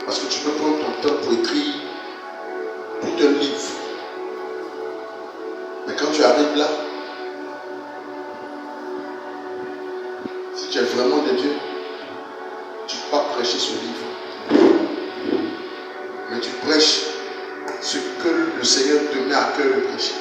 Parce que tu peux prendre ton temps pour écrire tout un livre. Mais quand tu arrives là, si tu es vraiment de Dieu, tu ne peux pas prêcher ce livre. Mais tu prêches ce que le Seigneur te met à cœur de prêcher.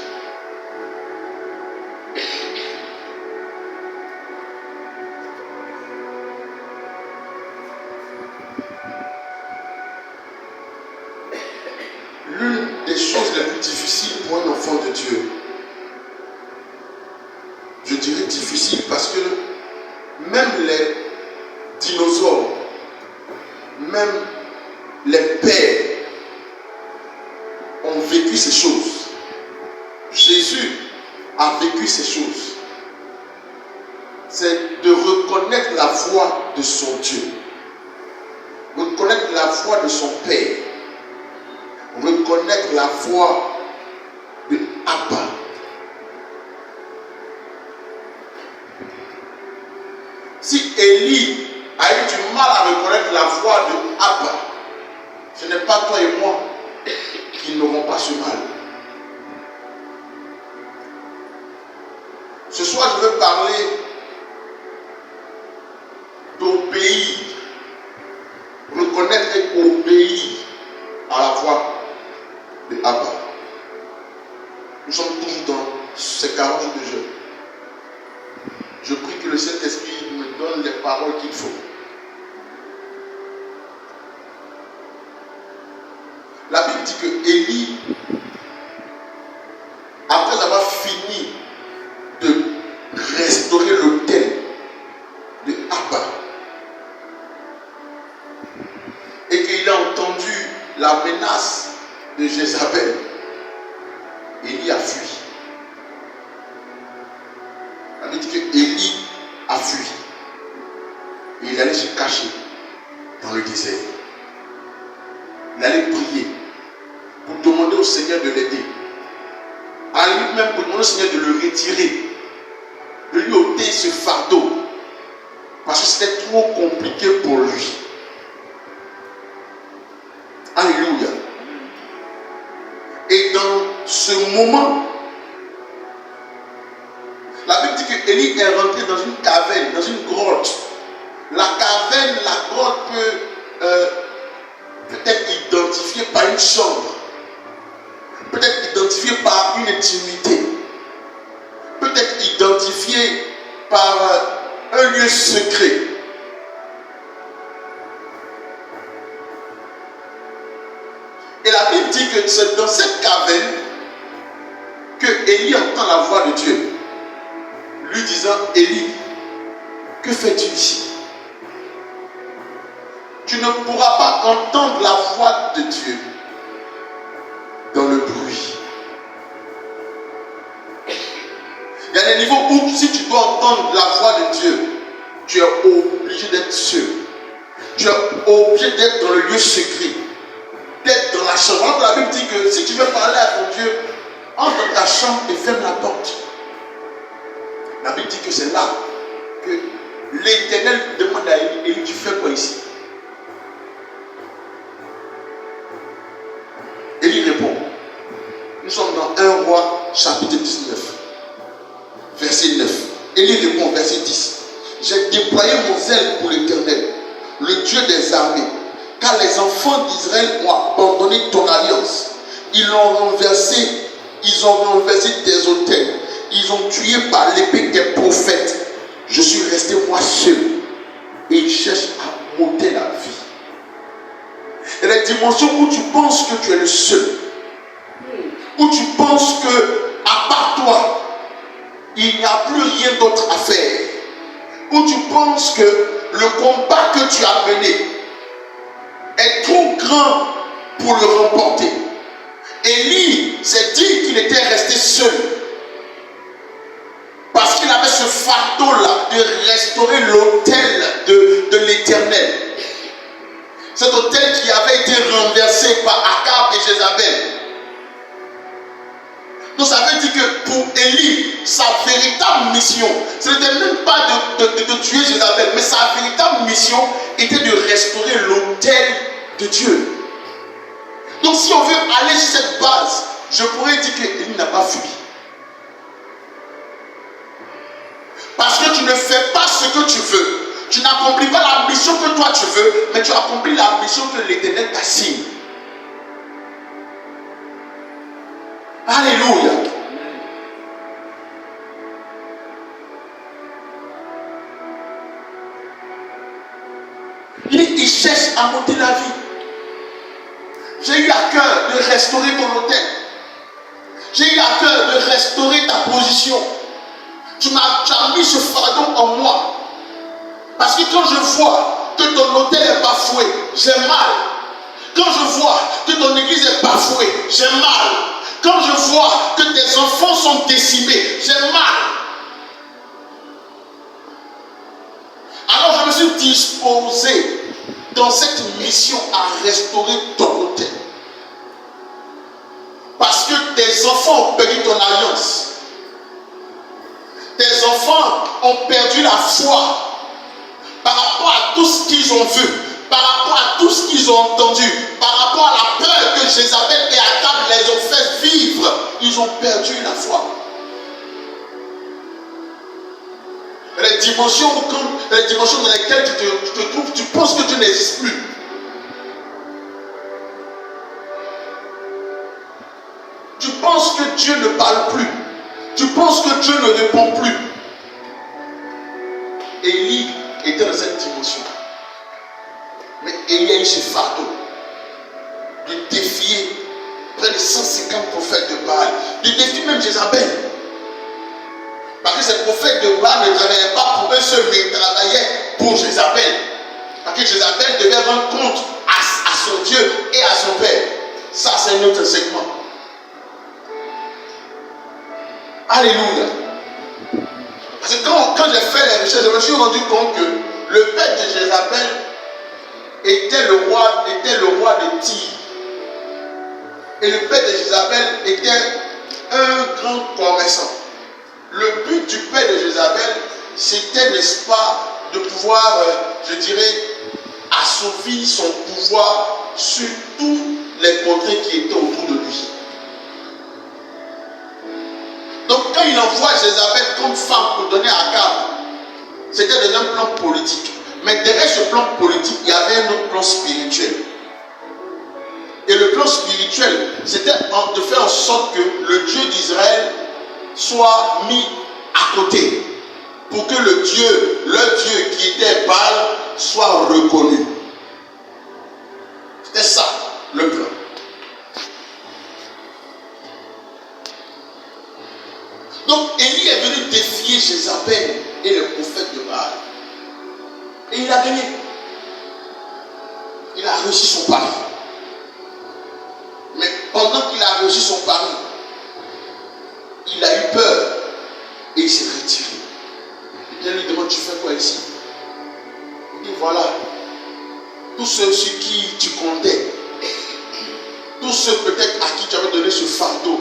L'une des choses les plus difficiles pour un enfant de Dieu, je dirais difficile parce que même les dinosaures, même les pères ont vécu ces choses. Jésus a vécu ces choses. C'est de reconnaître la voix de son Dieu, reconnaître la voix de son Père, reconnaître la voix de Abba. Si Élie a eu du mal à reconnaître la voix de Abba, ce n'est pas toi et moi qui n'auront pas ce mal. Ce soir, je veux parler d'obéir, reconnaître et obéir à la voix de Abba. Nous sommes toujours dans ces 40 jours de jeûne. Je prie que le Saint-Esprit me donne les paroles qu'il faut. La Bible dit que Élie, après avoir fini de restaurer l'autel de Abba, et qu'il a entendu la menace de Jézabel, Élie a fui. La Bible dit que Élie a fui. Et il allait se cacher dans le désert. Il allait prier pour demander au Seigneur de l'aider. À lui-même pour demander au Seigneur de le retirer, de lui ôter ce fardeau. Parce que c'était trop compliqué pour lui. Alléluia. Et dans ce moment, la Bible dit que Élie est rentré dans une caverne, dans une grotte. La caverne, la grotte peut être identifiée par une chambre, peut être identifiée par une intimité, peut être identifiée par un lieu secret. Et la Bible dit que c'est dans cette caverne que Élie entend la voix de Dieu, lui disant: Élie, que fais-tu ici? Tu ne pourras pas entendre la voix de Dieu dans le bruit. Il y a des niveaux où si tu dois entendre la voix de Dieu, tu es obligé d'être seul. Tu es obligé d'être dans le lieu secret, d'être dans la chambre. Alors la Bible dit que si tu veux parler à ton Dieu, entre dans ta chambre et ferme la porte. La Bible dit que c'est là que l'Éternel demande à Élie: tu fais quoi ici? Élie répond. Nous sommes dans 1 Roi chapitre 19, verset 9. Élie répond, verset 10. J'ai déployé mon zèle pour l'Éternel, le Dieu des armées, car les enfants d'Israël ont abandonné ton alliance. Ils ont renversé tes autels. Ils ont tué par l'épée tes prophètes. Je suis resté moi seul. Et ils cherchent à m'ôter la vie. Et les dimensions où tu penses que tu es le seul, où tu penses que à part toi, il n'y a plus rien d'autre à faire, où tu penses que le combat que tu as mené est trop grand pour le remporter. Élie s'est dit qu'il était resté seul parce qu'il avait ce fardeau-là de restaurer l'autel de l'Éternel. Cet autel qui avait été renversé par Akab et Jézabel. Donc ça veut dire que pour Élie, sa véritable mission, ce n'était même pas de tuer Jézabel, mais sa véritable mission était de restaurer l'autel de Dieu. Donc si on veut aller sur cette base, je pourrais dire qu'Élie n'a pas fui. Parce que tu ne fais pas ce que tu veux. Tu n'accomplis pas la mission que toi tu veux, mais tu accomplis la mission que l'Éternel t'assigne. Alléluia. Il cherche à monter la vie. J'ai eu à cœur de restaurer ton hôtel. J'ai eu à cœur de restaurer ta position. Tu as mis ce fardeau en moi. Parce que quand je vois que ton hôtel est bafoué, j'ai mal. Quand je vois que ton église est bafouée, j'ai mal. Quand je vois que tes enfants sont décimés, j'ai mal. Alors je me suis disposé dans cette mission à restaurer ton hôtel. Parce que tes enfants ont perdu ton alliance. Tes enfants ont perdu la foi par rapport à tout ce qu'ils ont vu, par rapport à tout ce qu'ils ont entendu, par rapport à la peur que Jézabel et Akab les ont fait vivre. Ils ont perdu la foi. Les dimensions dans lesquelles tu te trouves, tu penses que Dieu n'existe plus. Tu penses que Dieu ne parle plus. Tu penses que Dieu ne répond plus. Élie était dans cette dimension. Mais Élie a eu ce fardeau de défier près de 150 prophètes de Baal, de défier même Jézabel. Parce que ces prophètes de Baal ne travaillaient pas pour eux seuls, mais ils travaillaient pour Jézabel. Parce que Jézabel devait rendre compte à son Dieu et à son Père. Ça, c'est un autre segment. Alléluia. Parce que quand j'ai fait les recherches, je me suis rendu compte que le père de Jézabel était le roi de Tyr. Et le père de Jézabel était un grand commerçant. Le but du père de Jézabel, c'était, n'est-ce pas, de pouvoir, je dirais, assouvir son pouvoir sur tous les contrées qui étaient autour de lui. Donc quand il envoie Jézabel comme femme pour donner à Akab, c'était dans un plan politique. Mais derrière ce plan politique, il y avait un autre plan spirituel. Et le plan spirituel, c'était de faire en sorte que le Dieu d'Israël soit mis à côté. Pour que le Dieu qui était Baal, soit reconnu. C'était ça, le plan. Donc Élie est venu défier Jézabel et les prophètes de Baal. Et il a gagné. Il a réussi son pari. Mais pendant qu'il a réussi son pari, il a eu peur et il s'est retiré. Il lui demande, tu fais quoi ici? Il dit, voilà, tous ceux sur qui tu comptais, tous ceux peut-être à qui tu avais donné ce fardeau,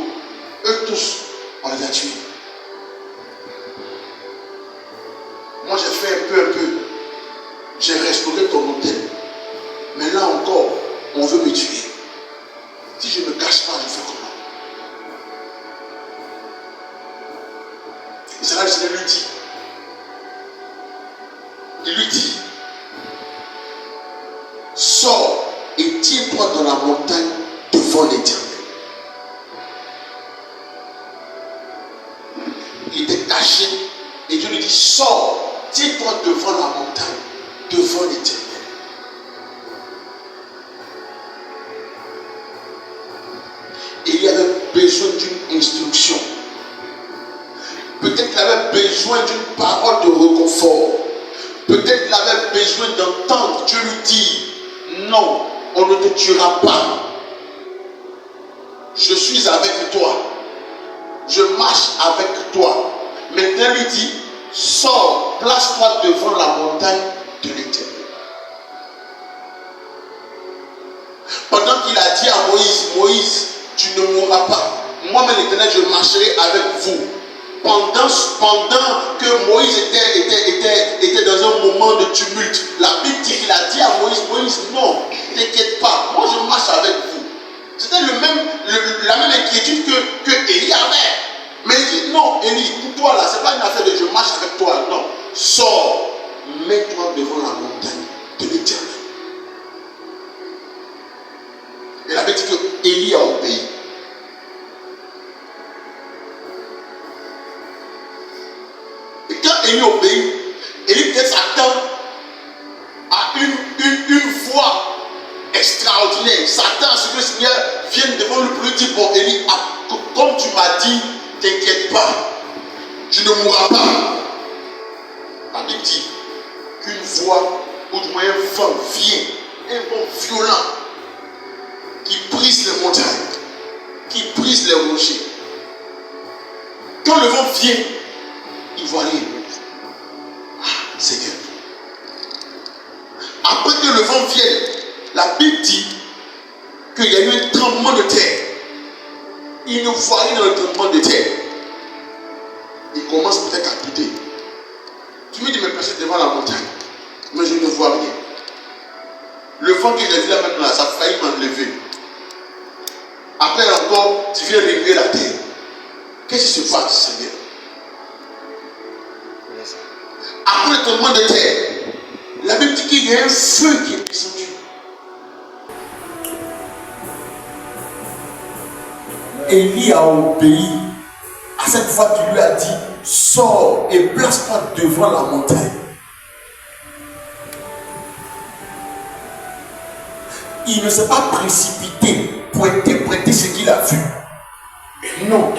eux tous, on les a tués. Moi j'ai fait un peu. J'ai restauré ton hôtel. Mais là encore, on veut me tuer. Si je ne me cache pas, je fais comment? Et c'est là que le Seigneur lui dit. Il lui dit, sors et tiens-toi dans la montagne devant l'Éternel. Il était caché. Et Dieu lui dit, sors, tiens-toi devant la montagne, devant l'Éternel. Et il avait besoin d'une instruction. Peut-être qu'il avait besoin d'une parole de réconfort. Peut-être qu'il avait besoin d'entendre Dieu lui dire, non, on ne te tuera pas. Je suis avec toi. Je marche avec toi. Maintenant, lui dit, sors, place-toi devant la montagne de l'Éternel. Pendant qu'il a dit à Moïse, Moïse, tu ne mourras pas. Moi-même, l'Éternel, je marcherai avec vous. Pendant que Moïse était dans un moment de tumulte, la Bible dit qu'il a dit à Moïse, Moïse, non, ne t'inquiète pas. toi là, ce n'est pas une affaire de je marche avec toi. Non. Sors. Mets-toi devant la montagne de l'Éternel. Et la Bible dit que Élie a obéi. Et quand Élie obéit, Élie peut-être s'attend à une voix extraordinaire. Il s'attend à ce que le Seigneur vienne devant lui pour lui dire, bon Élie, comme tu m'as dit, t'inquiète pas, tu ne mourras pas. La Bible dit qu'une voix, ou du moins un vent vient, un vent violent, qui brise les montagnes, qui brise les rochers. Quand le vent vient, il voit rien. Ah, Seigneur. Après que le vent vienne, la Bible dit qu'il y a eu un tremblement de terre. Il ne voit rien dans le tremblement de terre. Il commence peut-être à douter. Tu me dis, me placer devant la montagne, mais je ne vois rien. Le vent que j'ai vu là maintenant, ça a failli m'enlever. Après encore, tu viens réveiller la terre. Qu'est-ce qui se passe, Seigneur? Après le tremblement de terre, la Bible dit qu'il y a un feu qui est descendu. Élie a obéi à cette voix qui lui a dit, sors et place-toi devant la montagne. Il ne s'est pas précipité pour interpréter ce qu'il a vu. Non.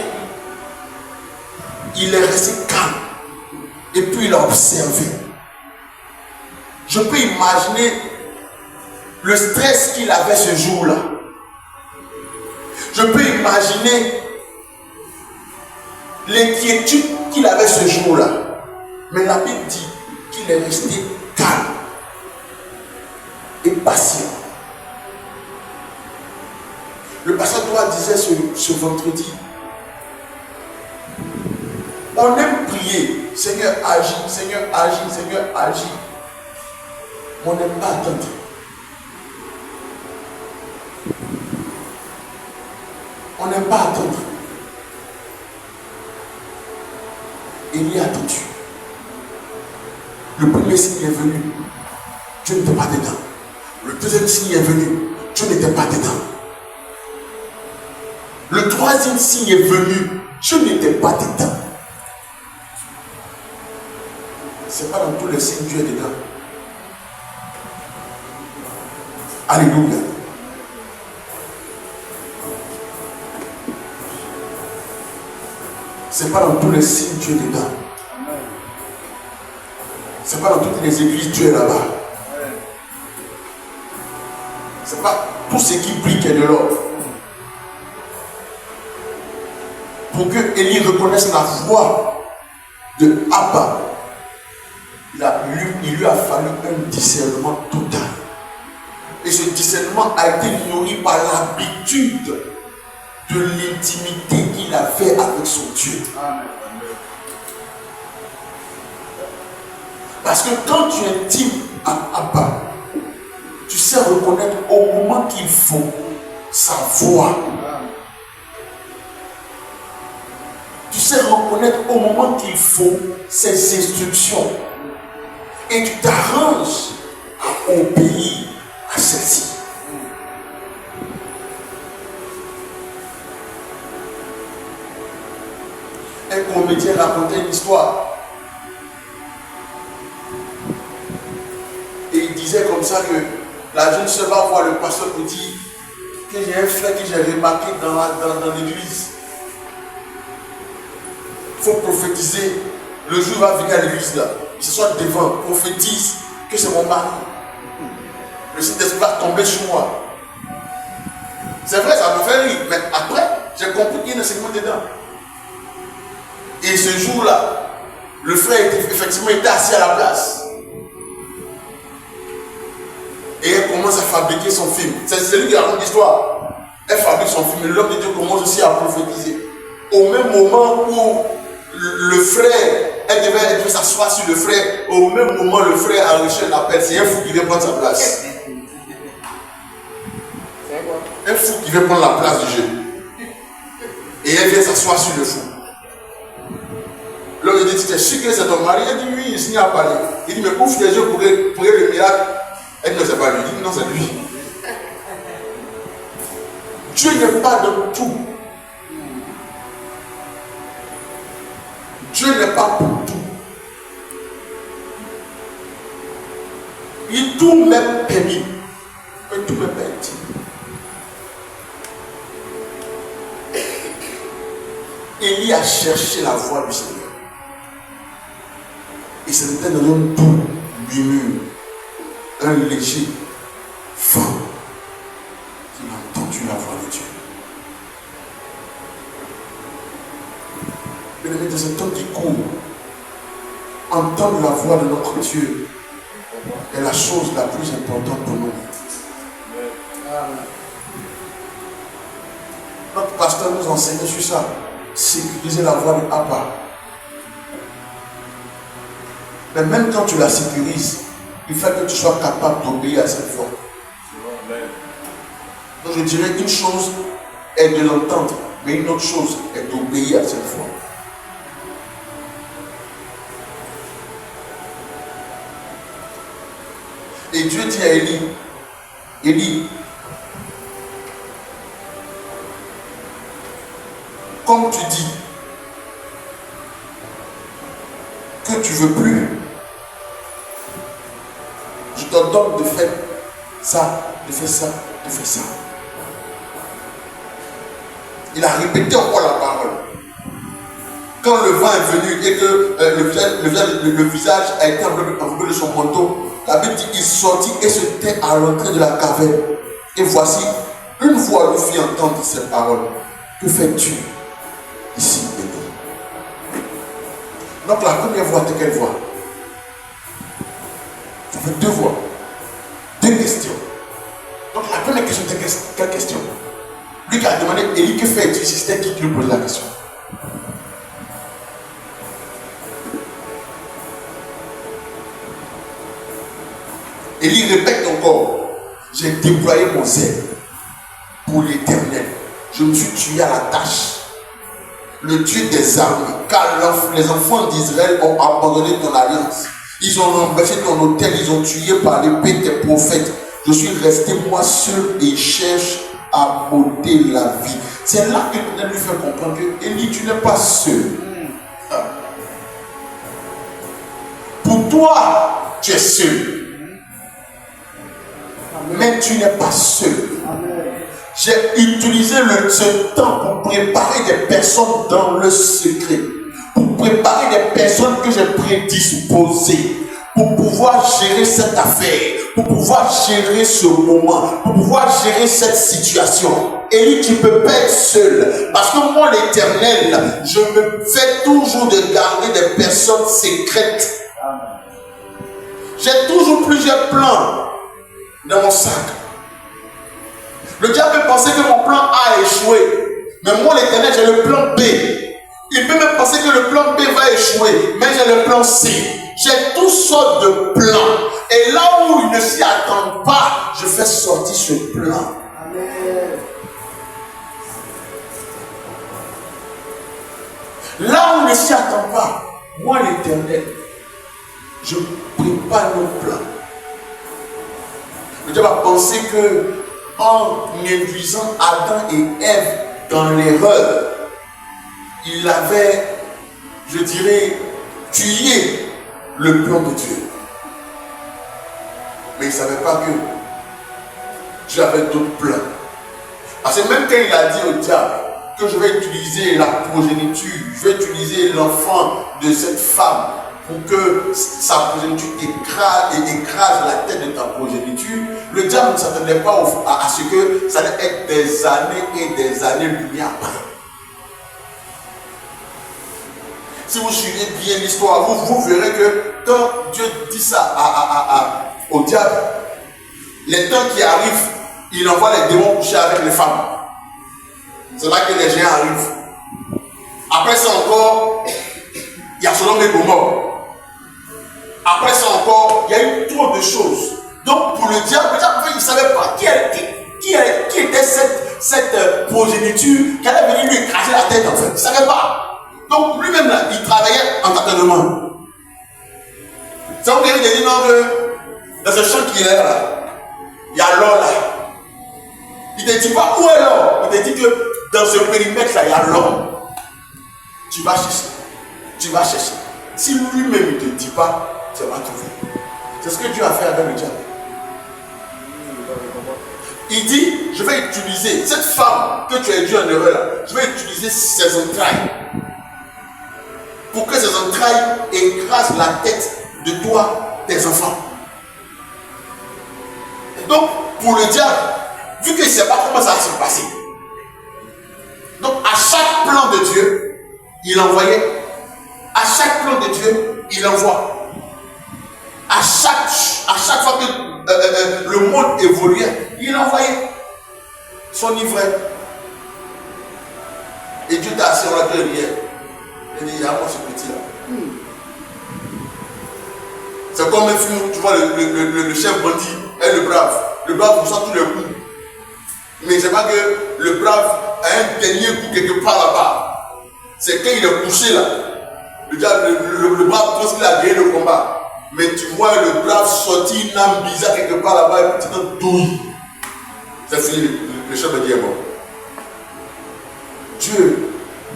Il est resté calme. Et puis il a observé. Je peux imaginer le stress qu'il avait ce jour-là. Je peux imaginer l'inquiétude qu'il avait ce jour-là. Mais la Bible dit qu'il est resté calme et patient. Le pasteur Droit disait ce vendredi, on aime prier, Seigneur agis, Seigneur agis, Seigneur agis. Mais on n'aime pas attendre. On n'aime pas attendre. Il y a attendu. Le premier signe est venu, tu n'étais pas dedans. Le deuxième signe est venu, tu n'étais pas dedans. Le troisième signe est venu, tu n'étais pas dedans. C'est pas dans tous les signes que Dieu est dedans. Alléluia. C'est pas dans tous les signes que Dieu est dedans. C'est pas dans toutes les églises Dieu est là-bas. C'est pas tout ce qui brille qui est de l'or. Pour que Élie reconnaisse la voix de Abba, il lui a fallu un discernement total. Et ce discernement a été nourri par l'habitude de l'intimité qu'il avait avec son Dieu. Parce que quand tu es intime à Abba, tu sais reconnaître au moment qu'il faut sa voix. Tu sais reconnaître au moment qu'il faut ses instructions. Et tu t'arranges à obéir à celle-ci. Un comédien racontait une histoire. Et il disait comme ça que la jeune sœur va voir le pasteur pour dire que j'ai un frère que j'ai remarqué dans l'église. Il faut prophétiser. Le jour où il va venir à l'église là, il se soit devant, prophétise que c'est mon mari. Le Saint-Esprit va tomber sur moi. C'est vrai, ça me fait rire, mais après, j'ai compris qu'il y a un enseignement dedans. Et ce jour-là, le frère effectivement était assis à la place. Et elle commence à fabriquer son film. C'est lui qui raconte l'histoire. Elle fabrique son film et l'homme de Dieu commence aussi à prophétiser. Au même moment où le frère, elle devait s'asseoir sur le frère, au même moment le frère a reçu un appel. C'est un fou qui vient prendre sa place. Un fou qui vient prendre la place du jeune. Et elle vient s'asseoir sur le fou. lui dit, tu es sûr que c'est ton mari? Elle dit, oui, il signe à parler. Il dit, mais ouvre tes yeux pour le miracle. Elle dit, mais c'est pas lui. Il dit, non, c'est lui. Dieu n'est pas dans tout. Dieu n'est pas pour tout. Il tout m'est permis, mais tout m'est pas intime. Élie a cherché la voix du Seigneur. Et c'était dans un doux murmure, un léger vent qu'il a entendu la voix de Dieu. Bien-aimé, dans ce temps qui court, entendre la voix de notre Dieu est la chose la plus importante pour nous. Notre pasteur nous enseigne sur ça. Sécuriser la voix de Abba. Mais même quand tu la sécurises, il faut que tu sois capable d'obéir à cette voix. Donc je dirais qu'une chose est de l'entendre, mais une autre chose est d'obéir à cette voix. Et Dieu dit à Élie, Élie, comme tu dis que tu ne veux plus, je t'ordonne de faire ça, de faire ça, de faire ça. Il a répété encore la parole. Quand le vent est venu et que le visage a été enveloppé de son manteau, la Bible dit qu'il sortit et se tait à l'entrée de la caverne. Et voici, une voix lui fit entendre ces paroles. Que fais-tu ici, Élie? Donc la première voix, c'est quelle voix? Ça fait deux voix, deux questions. Donc la première question, c'est quelle question? Lui qui a demandé, Élie, que fais-tu ici? C'était qui lui posait la question? Élie répète encore, j'ai déployé mon zèle pour l'Éternel. Je me suis tué à la tâche. Le Dieu des armées, car les enfants d'Israël ont abandonné ton alliance. Ils ont renversé ton autel, ils ont tué par l'épée tes prophètes. Je suis resté moi seul et ils cherchent à ôter la vie. C'est là que l'Éternel lui fait comprendre que Élie, tu n'es pas seul. Pour toi, tu es seul. Mais tu n'es pas seul. J'ai utilisé ce temps pour préparer des personnes dans le secret. Pour préparer des personnes que j'ai prédisposées. Pour pouvoir gérer cette affaire. Pour pouvoir gérer ce moment. Pour pouvoir gérer cette situation. Élie, tu ne peux pas être seul. Parce que moi, l'Éternel, je me fais toujours de garder des personnes secrètes. J'ai toujours plusieurs plans dans mon sac. Le diable peut penser que mon plan A a échoué. Mais moi, l'Éternel, j'ai le plan B. Il peut même penser que le plan B va échouer. Mais j'ai le plan C. J'ai toutes sortes de plans. Et là où il ne s'y attend pas, je fais sortir ce plan. Amen. Là où il ne s'y attend pas, moi, l'Éternel, je prépare nos plans. Le diable a pensé que en induisant Adam et Ève dans l'erreur, il avait, je dirais, tué le plan de Dieu. Mais il ne savait pas que Dieu avait d'autres plans. Parce que même quand il a dit au diable que je vais utiliser la progéniture, je vais utiliser l'enfant de cette femme pour que sa progéniture écrase la tête de ta progéniture, le diable ne s'attendait pas à ce que ça allait être des années et des années-lumière après. Si vous suivez bien l'histoire, vous verrez que quand Dieu dit ça au diable, les temps qui arrivent, il envoie les démons coucher avec les femmes. C'est là que les géants arrivent. Après ça encore, il y a Sodome et Gomorrhe. Après ça encore, il y a eu trop de choses. Donc pour le diable, il ne savait pas qui était cette progéniture qui allait venir lui écraser la tête en fait. Il ne savait pas. Donc lui-même là, il travaillait en tâtonnement. C'est pourquoi il dit non que dans ce champ qu'il est là, il y a l'or là. Il ne te dit pas où est l'or. Il te dit que dans ce périmètre là, il y a l'or. Tu vas chercher. Tu vas chercher. Si lui-même ne te dit pas, tu vas trouver. C'est ce que Dieu a fait avec le diable. Il dit, je vais utiliser cette femme que tu as induite en erreur là, je vais utiliser ses entrailles pour que ses entrailles écrasent la tête de toi, tes enfants. Donc, pour le diable, vu qu'il ne sait pas comment ça va se passer, donc à chaque plan de Dieu, il envoyait. À chaque plan de Dieu, il envoie. À chaque fois que le monde évoluait, il envoyait son ivraie. Et Dieu t'a assis en la terre hier. Il dit, il y a moi ce petit-là. C'est comme un film, tu vois, le chef bandit et le brave. Le brave reçoit tous les coups. Mais c'est pas que le brave a un dernier coup quelque part là-bas. C'est quand il est couché là. Le brave pense qu'il a gagné le combat. Mais tu vois le brave sortir une âme bizarre quelque part là-bas et puis tu te douilles. C'est fini, le chef bandit est mort. Dieu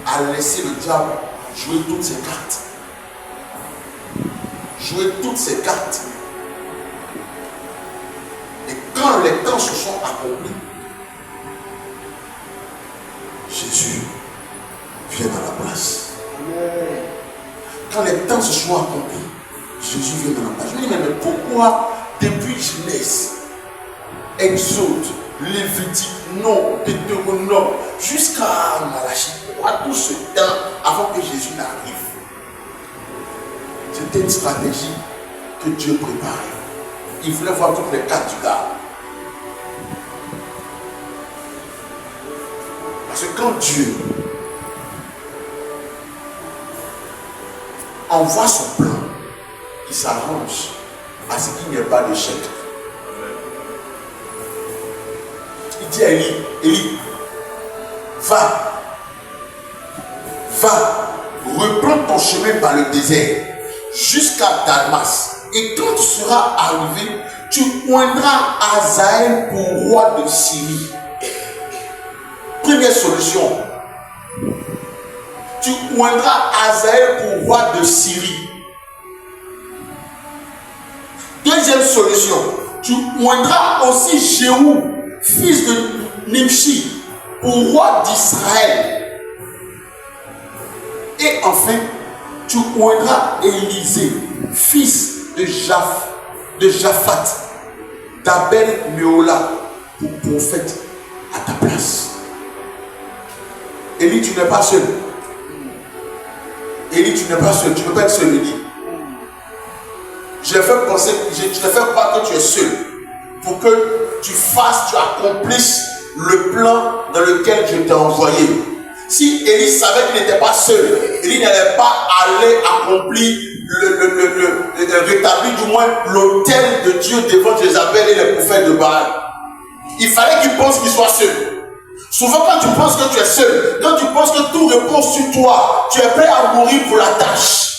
a laissé le diable jouer toutes ses cartes. Jouer toutes ses cartes. Et quand les temps se sont accomplis, Jésus vient dans la place. Quand les temps se sont accomplis, Jésus vient dans la place. Je me dis, mais pourquoi depuis Genèse, Exode, Lévitique, non, Deutéronome, jusqu'à Malachie, pourquoi tout ce temps avant que Jésus n'arrive? C'était une stratégie que Dieu préparait. Il voulait voir toutes les cartes du gars. Parce que quand Dieu envoie son plan, il s'arrange à ce qu'il n'y ait pas d'échec. Il dit à Élie, va, reprends ton chemin par le désert jusqu'à Damas. Et quand tu seras arrivé, tu oindras Hazaël pour roi de Syrie. Première solution. Tu oindras Hazaël pour roi de Syrie. Deuxième solution. Tu oindras aussi Jéhou, fils de Nimshi, pour roi d'Israël. Et enfin, tu oindras Élisée, fils de Japhat, d'Abel Méola, pour prophète à ta place. Élie, tu n'es pas seul. Élie, tu n'es pas seul. Tu ne peux pas être seul, Élie. Je te fais croire que tu es seul. Pour que tu accomplisses le plan dans lequel je t'ai envoyé. Si Élie savait qu'il n'était pas seul, Élie n'allait pas aller accomplir rétablir du moins l'autel de Dieu devant Jézabel et les prophètes de Baal. Il fallait qu'il pense qu'il soit seul. Souvent quand tu penses que tu es seul, quand tu penses que tout repose sur toi, tu es prêt à mourir pour la tâche.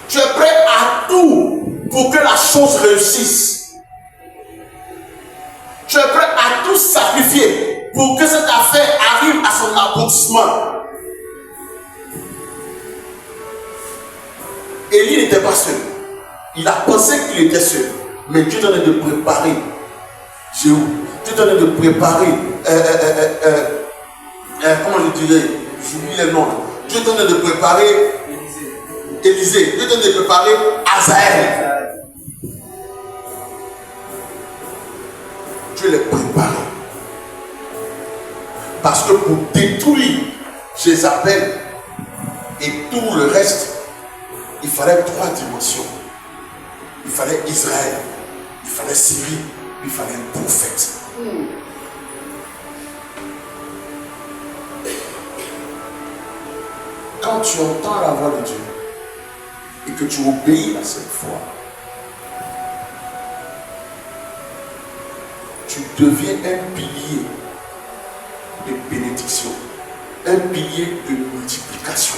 Tu es prêt à tout pour que la chose réussisse. Tu es prêt à tout sacrifier pour que cette affaire arrive à son aboutissement. Élie n'était pas seul. Il a pensé qu'il était seul. Mais Dieu t'en est de préparer. Dieu t'en est de préparer. Comment je dirais? J'oublie les noms. Dieu t'en est de préparer Élisée. Dieu t'en est de préparer Hazaël. Dieu les prépare. Parce que pour détruire Jézabel et tout le reste, il fallait 3 dimensions. Il fallait Israël, il fallait Syrie, il fallait un prophète. Quand tu entends la voix de Dieu et que tu obéis à cette voix, tu deviens un pilier de bénédiction. un pilier de multiplication.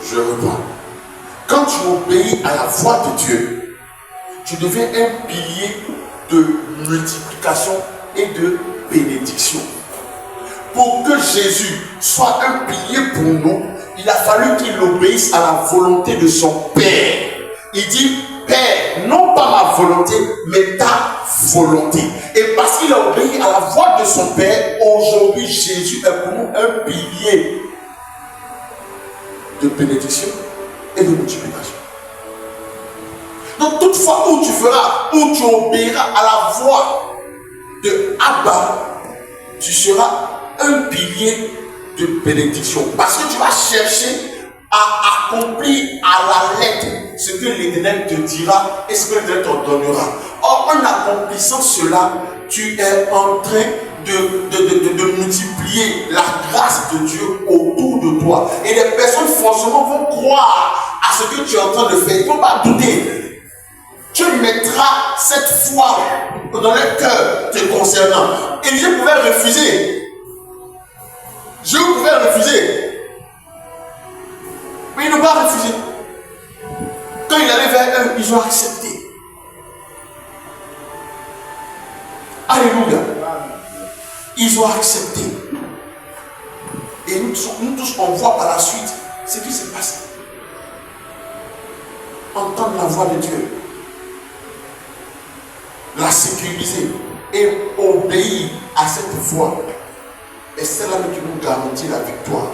Je reprends. Quand tu obéis à la voix de Dieu, tu deviens un pilier de multiplication et de bénédiction. Pour que Jésus soit un pilier pour nous, il a fallu qu'il obéisse à la volonté de son Père. Il dit, Père, non pas ma volonté, mais ta volonté. Et parce qu'il a obéi à la voix de son Père, aujourd'hui Jésus est pour nous un pilier de bénédiction et de multiplication. Donc toutefois où tu obéiras à la voix de Abba, tu seras un pilier de bénédiction. Parce que tu vas chercher à accomplir à la lettre ce que l'Éternel te dira et ce que l'Éternel te donnera. Or, en accomplissant cela, tu es en train de multiplier la grâce de Dieu autour de toi. Et les personnes forcément vont croire à ce que tu es en train de faire. Ils ne vont pas douter. Tu mettras cette foi dans leur cœur te concernant. Et Dieu pouvait refuser. Je pouvais refuser. Mais ils n'ont pas refusé. Quand il allait vers eux, ils ont accepté. Alléluia. Ils ont accepté. Et nous tous, on voit par la suite ce qui s'est passé. Entendre la voix de Dieu, la sécuriser et obéir à cette voix. Et c'est là qui nous garantit la victoire.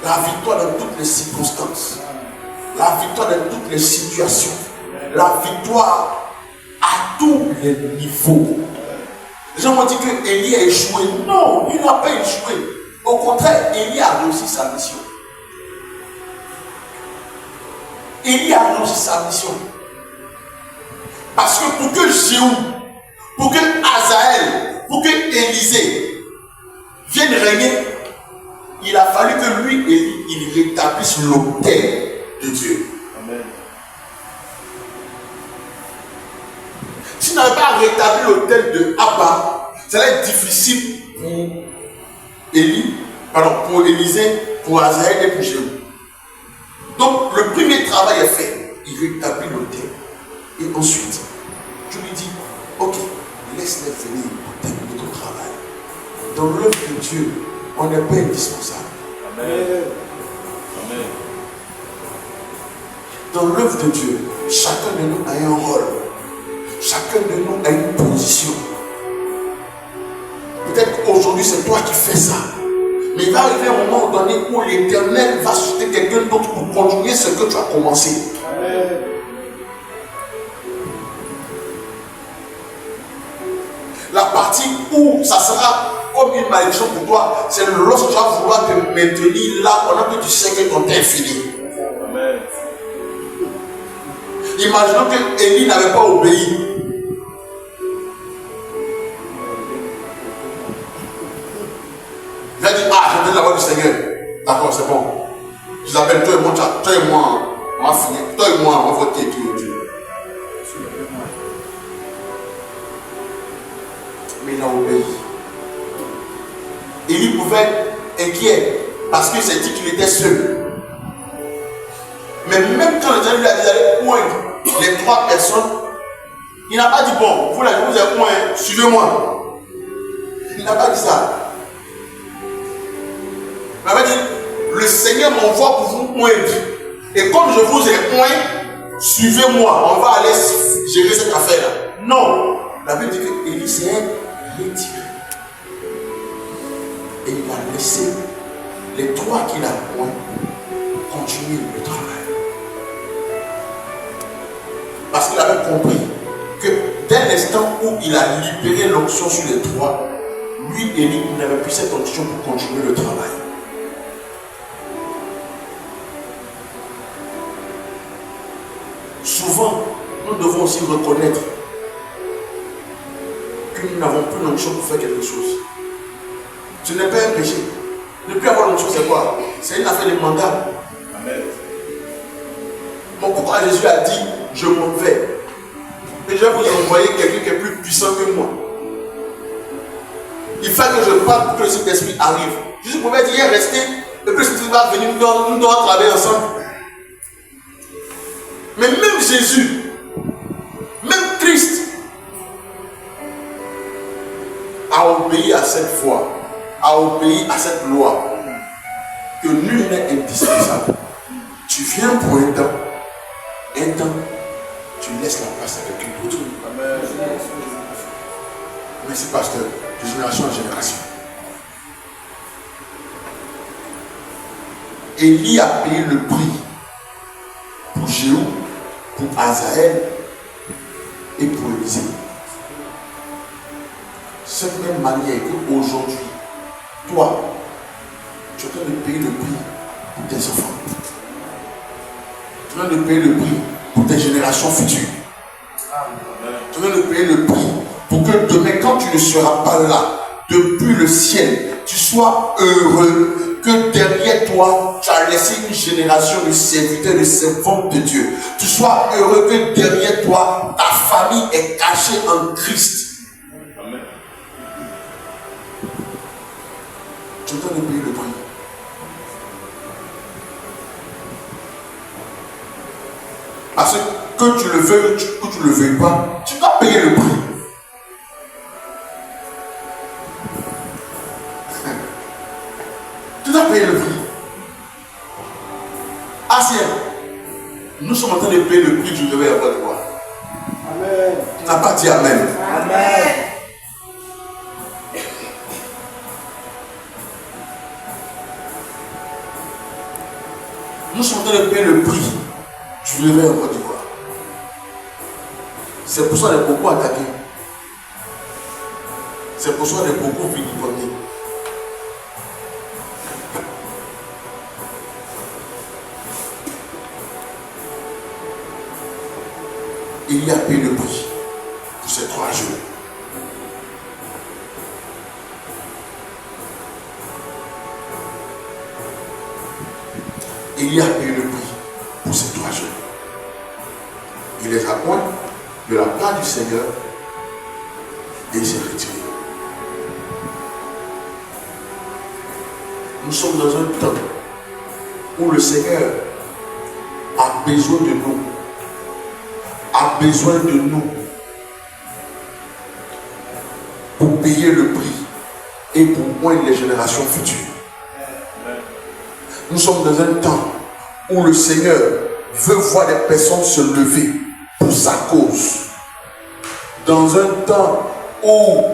La victoire dans toutes les circonstances. La victoire dans toutes les situations. La victoire à tous les niveaux. Les gens m'ont dit que Élie a échoué. Non, il n'a pas échoué. Au contraire, Élie a réussi sa mission. Élie a réussi sa mission. Parce que pour que Jéhu, pour que Azaël, pour que Élisée vienne régner, il a fallu que lui, Élie, il rétablisse l'autel de Dieu. Amen. S'il n'avait pas rétabli l'autel de Abba, ça allait être difficile pour Élie, pour Élisée, pour Azaël et pour Jéhu. Donc le premier travail est fait. Il rétablit l'autel. Et ensuite, tu lui dis, ok, laisse-les venir pour terminer ton travail. Dans l'œuvre de Dieu, on n'est pas indispensable. Amen. Amen. Dans l'œuvre de Dieu, chacun de nous a un rôle. Chacun de nous a une position. Peut-être qu'aujourd'hui, c'est toi qui fais ça. Mais il va arriver un moment donné où l'Éternel va susciter quelqu'un d'autre pour continuer ce que tu as commencé. Amen. La partie où ça sera comme une malédiction pour toi, c'est lorsque tu vas vouloir te maintenir là pendant que tu sais que ton temps est fini. Amen. Imaginons que Élie n'avait pas obéi. Il a dit, j'entends la voix du Seigneur. D'accord, c'est bon. Isabelle, toi et moi, on va finir. Toi et moi, on va voter tout. Mais il a obéi. Élie pouvait être inquiet parce qu'il s'est dit qu'il était seul. Mais même quand l'Éternel lui a dit d'aller poindre les 3 personnes, il n'a pas dit bon, vous êtes point, suivez-moi. Il n'a pas dit ça. Il m'a dit le Seigneur m'envoie pour vous poindre. Et comme je vous ai point, suivez-moi, on va aller gérer cette affaire-là. Non, la Bible dit que Élie s'est retiré. Et il a laissé les 3 qu'il a point continuer le travail. Parce qu'il avait compris que dès l'instant où il a libéré l'onction sur les 3, lui, Élie, il n'avait plus cette onction pour continuer le travail. Souvent, nous devons aussi reconnaître que nous n'avons plus l'onction pour faire quelque chose. Ce n'est pas un péché. Ne plus avoir l'onction, c'est quoi? C'est une affaire de mandat. Amen. Donc pourquoi Jésus a dit, je m'en vais? Et je vais vous envoyer quelqu'un qui est plus puissant que moi. Il faut que je parle pour que le Saint-Esprit arrive. Je pouvais dire rester, et puis le Saint-Esprit va venir, nous devons travailler ensemble. Mais même Jésus, même Christ, a obéi à cette foi, a obéi à cette loi, que nul n'est indispensable. Tu viens pour un temps, tu laisses la place à quelqu'un d'autre. Merci pasteur, de génération en génération. Élie a payé le prix pour Jéhu, pour Azaël et pour Élisée. Cette même manière qu'aujourd'hui, toi, tu es en train de payer le prix pour tes enfants. Tu es en train de payer le prix pour tes générations futures. Tu es en train de payer le prix pour que demain, quand tu ne seras pas là, depuis le ciel, tu sois heureux que derrière toi, tu as laissé une génération de serviteurs, de servantes de Dieu. Tu sois heureux que derrière toi, ta famille est cachée en Christ. Amen. Tu es en train de payer le prix. Parce que tu le veuilles ou tu ne le veuilles pas, tu dois payer le prix. Tu dois payer le prix. Ancien, nous sommes en train de payer le prix du réveil à votre voix. Amen. Tu n'as pas dit Amen. Amen. Nous sommes en train de payer le prix du réveil à votre voix. C'est pour ça qu'on est beaucoup attaqués. C'est pour ça qu'on est beaucoup victimisés. Il y a payé le prix pour ces 3 jours. Il y a payé le prix pour ces 3 jours. Il les a points de la part du Seigneur et il s'est retiré. Nous sommes dans un temps où le Seigneur a besoin de nous. A besoin de nous pour payer le prix et pour moindre les générations futures. Nous sommes dans un temps où le Seigneur veut voir des personnes se lever pour sa cause. Dans un temps où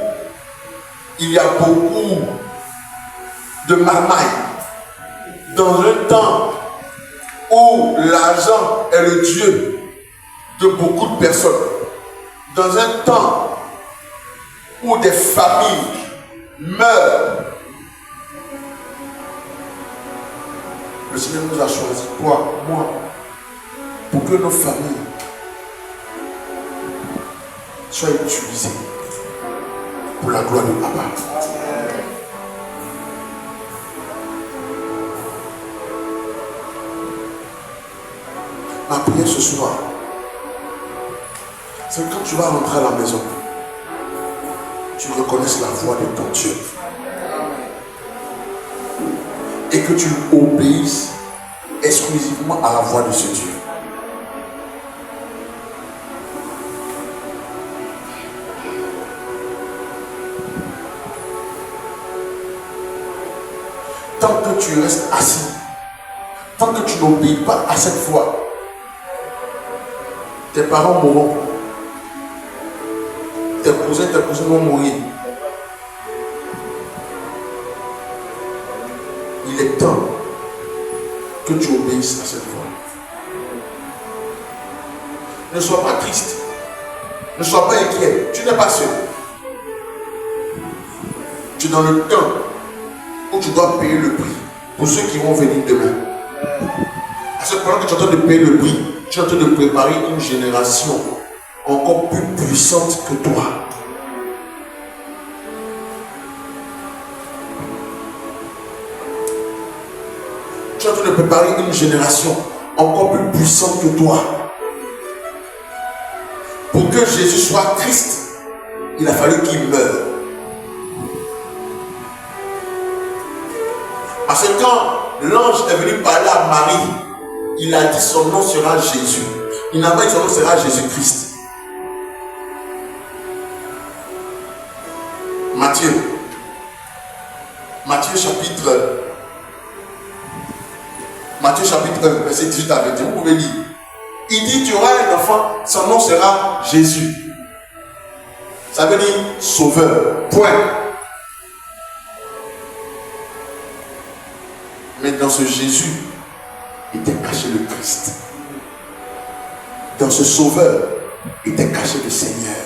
il y a beaucoup de marmailles. Dans un temps où l'argent est le Dieu de beaucoup de personnes, dans un temps où des familles meurent, le Seigneur nous a choisi, toi, moi, pour que nos familles soient utilisées pour la gloire de Papa. Ma prière ce soir, c'est quand tu vas rentrer à la maison, tu reconnaisses la voix de ton Dieu et que tu obéisses exclusivement à la voix de ce Dieu. Tant que tu restes assis, tant que tu n'obéis pas à cette voix, tes parents mourront. Tes cousins vont mourir. Il est temps que tu obéisses à cette voix. Ne sois pas triste. Ne sois pas inquiet. Tu n'es pas seul. Tu es dans le temps où tu dois payer le prix pour ceux qui vont venir demain. À ce point que tu es en train de payer le prix, tu es en train de préparer une génération encore plus puissante que toi. Tu es en train de préparer une génération encore plus puissante que toi. Pour que Jésus soit Christ, il a fallu qu'il meure. Parce que quand l'ange est venu parler à Marie, il a dit son nom sera Jésus. Il n'a pas dit son nom sera Jésus-Christ. Matthieu chapitre 1, verset 18 à 21. Vous pouvez lire. Il dit, tu auras un enfant, son nom sera Jésus. Ça veut dire sauveur. Point. Mais dans ce Jésus était caché le Christ. Dans ce sauveur était caché le Seigneur.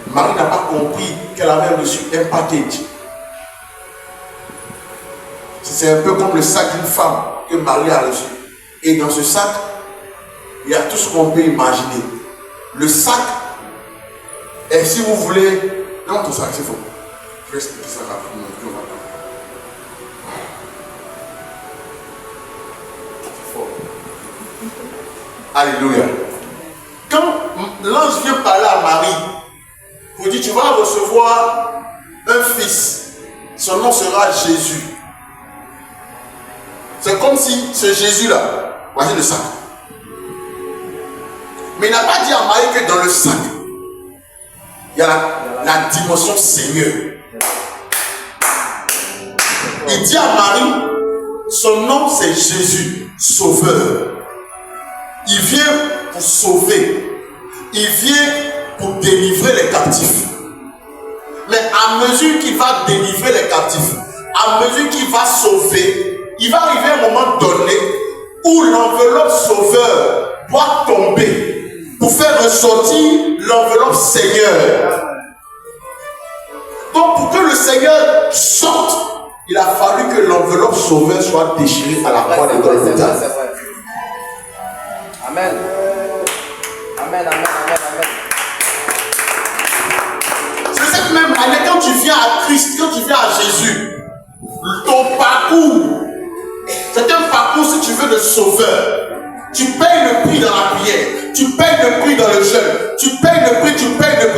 Marie n'a pas compris qu'elle avait reçu un package. C'est un peu comme le sac d'une femme que Marie a reçu. Et dans ce sac, il y a tout ce qu'on peut imaginer. Le sac, et si vous voulez, non, ton sac, c'est faux. Je vais expliquer ça rapidement. Alléluia. Quand l'ange vient parler à Marie, vous dit, tu vas recevoir un fils. Son nom sera Jésus. C'est comme si ce Jésus-là, voici le sac. Mais il n'a pas dit à Marie que dans le sac, il y a la dimension Seigneur. Il dit à Marie, son nom c'est Jésus, Sauveur. Il vient pour sauver. Il vient pour délivrer les captifs. Mais à mesure qu'il va délivrer les captifs, à mesure qu'il va sauver, il va arriver un moment donné où l'enveloppe sauveur doit tomber pour faire ressortir l'enveloppe Seigneur. Donc pour que le Seigneur sorte, il a fallu que l'enveloppe sauveur soit déchirée à la croix de Golgotha. Amen. Amen, amen, amen, amen. C'est cette même année, quand tu viens à Christ, quand tu viens à Jésus, ton parcours, c'est un parcours, si tu veux, de sauveur. Tu payes le prix dans la prière, tu payes le prix dans le jeûne, tu payes le prix,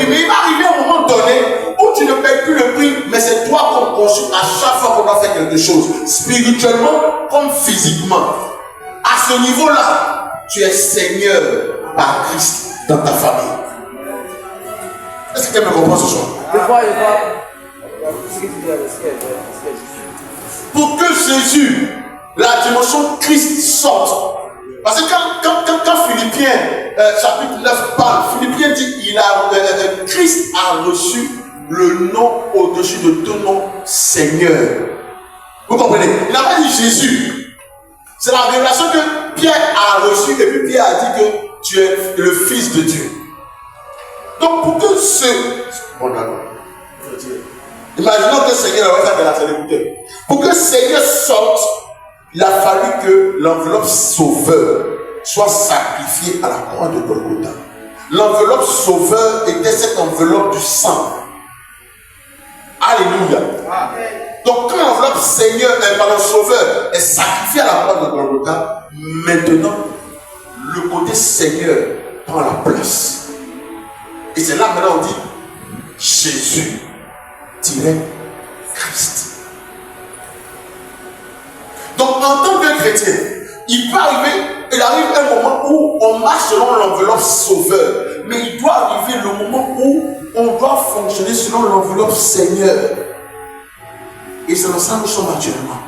mais il va arriver un moment donné où tu ne payes plus le prix, mais c'est toi qu'on consulte à chaque fois qu'on doit faire quelque chose, spirituellement comme physiquement. À ce niveau-là, tu es Seigneur par Christ dans ta famille. Est-ce que quelqu'un me comprend ce soir? Pour que Jésus, la dimension Christ sorte. Parce que quand Philippiens chapitre 9 parle, Philippiens dit Christ a reçu le nom au-dessus de tout nom Seigneur. Vous comprenez? Il n'a pas dit Jésus. C'est la révélation que Pierre a reçue et puis Pierre a dit que tu es le Fils de Dieu. Donc pour que ce... Bon d'accord. Imaginons que le Seigneur va faire de la célébrité. Pour que le Seigneur sorte, il a fallu que l'enveloppe sauveur soit sacrifiée à la croix de Golgotha. L'enveloppe sauveur était cette enveloppe du sang. Alléluia. Amen. Donc quand l'enveloppe Seigneur par le sauveur est sacrifiée à la croix de Golgotha, maintenant le côté Seigneur prend la place. Et c'est là maintenant on dit Jésus Christ. Donc en tant que chrétien, il arrive un moment où on marche selon l'enveloppe sauveur, mais il doit arriver le moment où on doit fonctionner selon l'enveloppe Seigneur. Et c'est dans ça que nous sommes actuellement.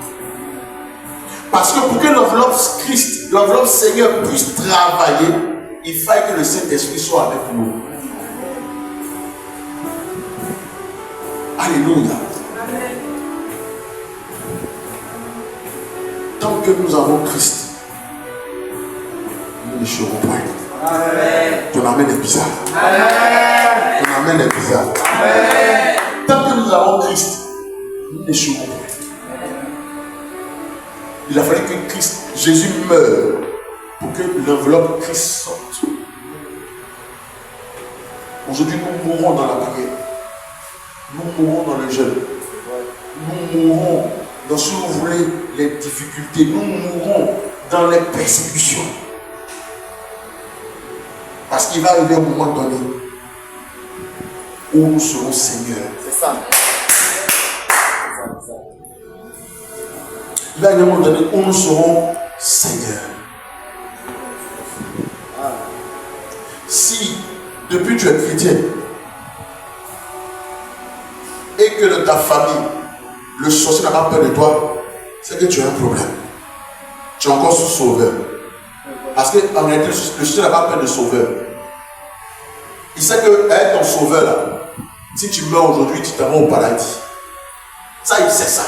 Parce que pour que l'enveloppe Christ, l'enveloppe Seigneur puisse travailler, il faut que le Saint-Esprit soit avec nous. Alléluia. Tant que nous avons Christ, nous n'échouerons point. Ton amen est bizarre. Amen. Ton amen est bizarre. Amen. Tant que nous avons Christ, nous n'échouerons point. Il a fallu que Jésus meure pour que l'enveloppe Christ sorte. Aujourd'hui, nous mourrons dans la prière. Nous mourrons dans le jeûne. Nous mourrons dans, si vous voulez, les difficultés. Nous mourrons dans les persécutions. Parce qu'il va arriver un moment donné où nous serons Seigneur. C'est ça. il va y avoir un moment donné où nous serons Seigneur. Si depuis tu es chrétien et que dans ta famille, le sorcier n'a pas peur de toi, c'est que tu as un problème. Tu es encore sous sauveur. Parce qu'en réalité, le sorcier n'a pas peur de sauveur. Il sait que être ton sauveur là, si tu meurs aujourd'hui, tu t'en vas au paradis. Ça, il sait ça.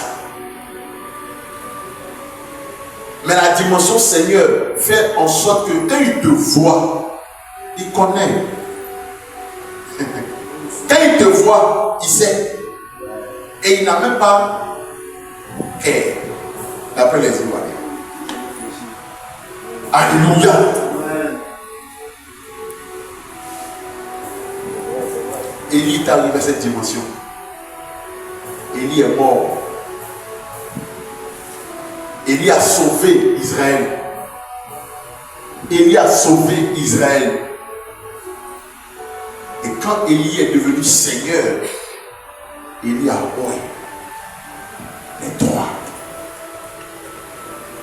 Mais la dimension Seigneur fait en sorte que quand il te voit, il connaît. Quand il te voit, il sait. Et il n'a même pas peur. D'après les Ivoiriens. Alléluia. Élie est arrivé à cette dimension. Élie est mort. Élie a sauvé Israël. Élie a sauvé Israël. Et quand Élie est devenu Seigneur, Élie a roi les droits.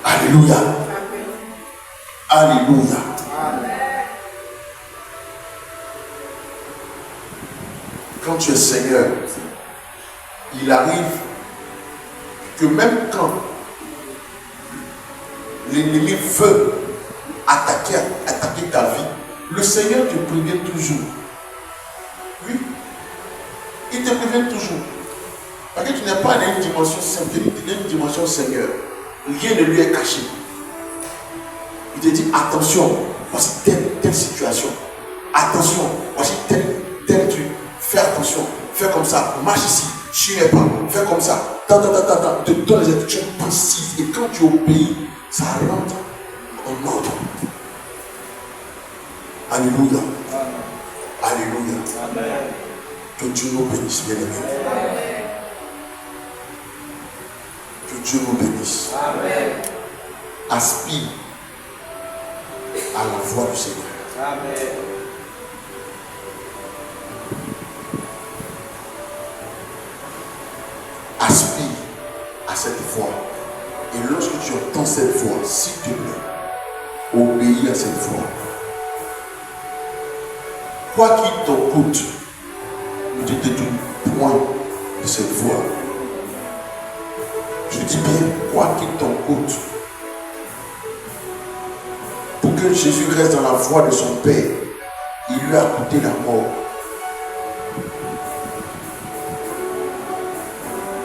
Alléluia. Alléluia. Quand tu es Seigneur, il arrive que même quand l'ennemi veut attaquer ta vie, le Seigneur te prévient toujours. Oui, il te prévient toujours. Parce que tu n'es pas dans une dimension simple, tu es dans une dimension Seigneur. Rien ne lui est caché. Il te dit attention, voici telle situation. Attention, voici tel truc. Fais attention, fais comme ça, marche ici, tu n'es pas, fais comme ça. Il te donne les instructions précises. Et quand tu obéis, ça rentre en ordre. Alléluia. Alléluia. Amen. Que Dieu nous bénisse, bien aimés. Que Dieu nous bénisse. Amen. Aspire à la voix du Seigneur. Amen. Aspire à cette voix. Et lorsque tu entends cette voix, s'il te plaît, obéis à cette voix. Quoi qu'il t'en coûte, ne te détourne point de cette voix. Je dis bien, quoi qu'il t'en coûte, pour que Jésus reste dans la voie de son Père, il lui a coûté la mort.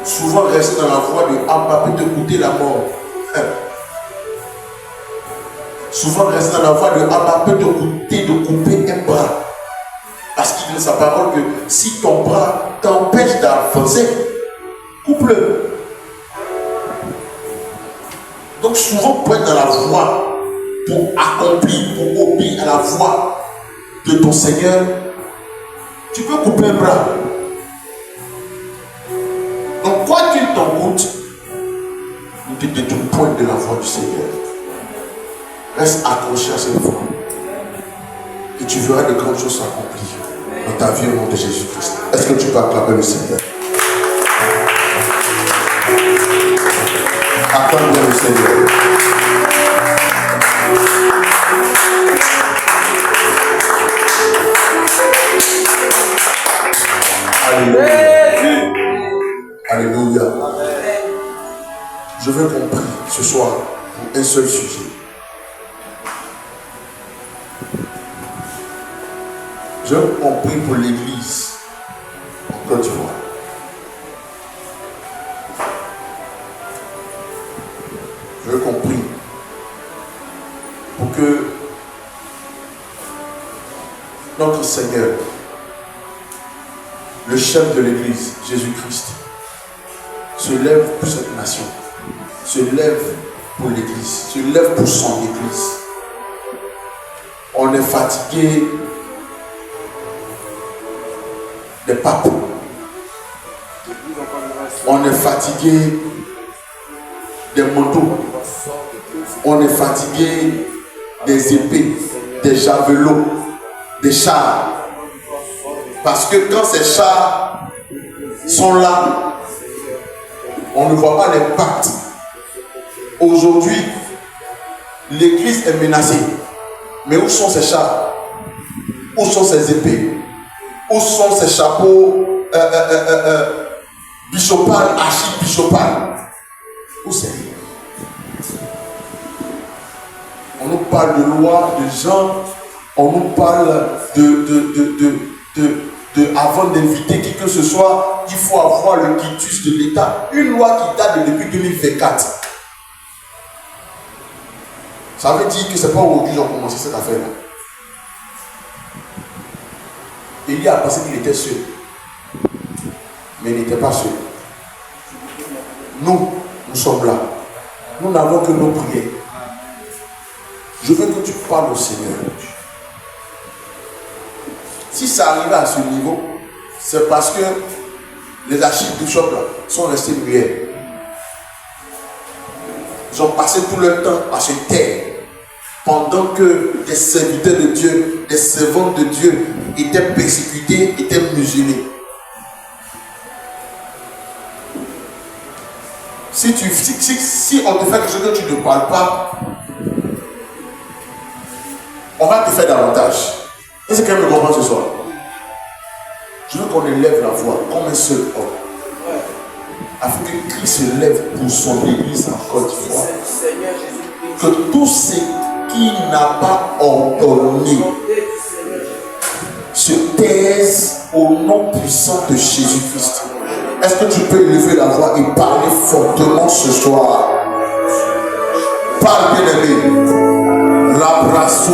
Souvent rester dans la voie de Abba peut te coûter la mort. Souvent rester dans la voie de Abba peut te coûter de couper un bras. Parce qu'il dit dans sa parole que si ton bras t'empêche d'avancer, coupe-le. Donc souvent pour être dans la voie, pour accomplir, pour obéir à la voie de ton Seigneur, tu peux couper un bras. Donc quoi qu'il t'en coûte, ne te détourne point de la voie du Seigneur. Reste accroché à cette voie. Et tu verras de grandes choses s'accomplir dans ta vie au nom de Jésus-Christ. Est-ce que tu peux acclamer le Seigneur? Acclame bien le Seigneur. Alléluia. Alléluia. Je veux qu'on prie ce soir pour un seul sujet. Je veux qu'on prie pour l'église en Côte d'Ivoire. Je veux qu'on prie pour que notre Seigneur, le chef de l'église, Jésus-Christ, se lève pour cette nation, se lève pour l'église, se lève pour son église. On est fatigué des papes. On est fatigué des manteaux. On est fatigué des épées, des javelots, des chars. Parce que quand ces chars sont là, on ne voit pas l'impact. Aujourd'hui, l'église est menacée. Mais où sont ses chars? Où sont ses épées? Où sont ses chapeaux bichopales, archibichopales? Où c'est? On nous parle de loi, de gens, on nous parle avant d'inviter qui que ce soit, il faut avoir le quitus de l'État. Une loi qui date depuis 2024. Ça veut dire que ce n'est pas aujourd'hui qu'ils ont commencé cette affaire-là. Élie a pensé qu'il était seul. Mais il n'était pas seul. Nous sommes là. Nous n'avons que nos prières. Je veux que tu parles au Seigneur. Si ça arrive à ce niveau, c'est parce que les archibishops sont restés muets. Ils ont passé tout leur temps à se taire. Pendant que des serviteurs de Dieu, des servantes de Dieu étaient persécutés, étaient muselés. Si on te fait quelque chose que tu ne parles pas, on va te faire davantage. Est-ce que quelqu'un me comprend ce soir? Je veux qu'on élève la voix comme un seul homme. Afin que Christ se lève pour son église encore une fois. Que tout ce qui n'a pas ordonné se taise au nom puissant de Jésus-Christ. Est-ce que tu peux élever la voix et parler fortement ce soir? Parle, bien-aimé. La brasso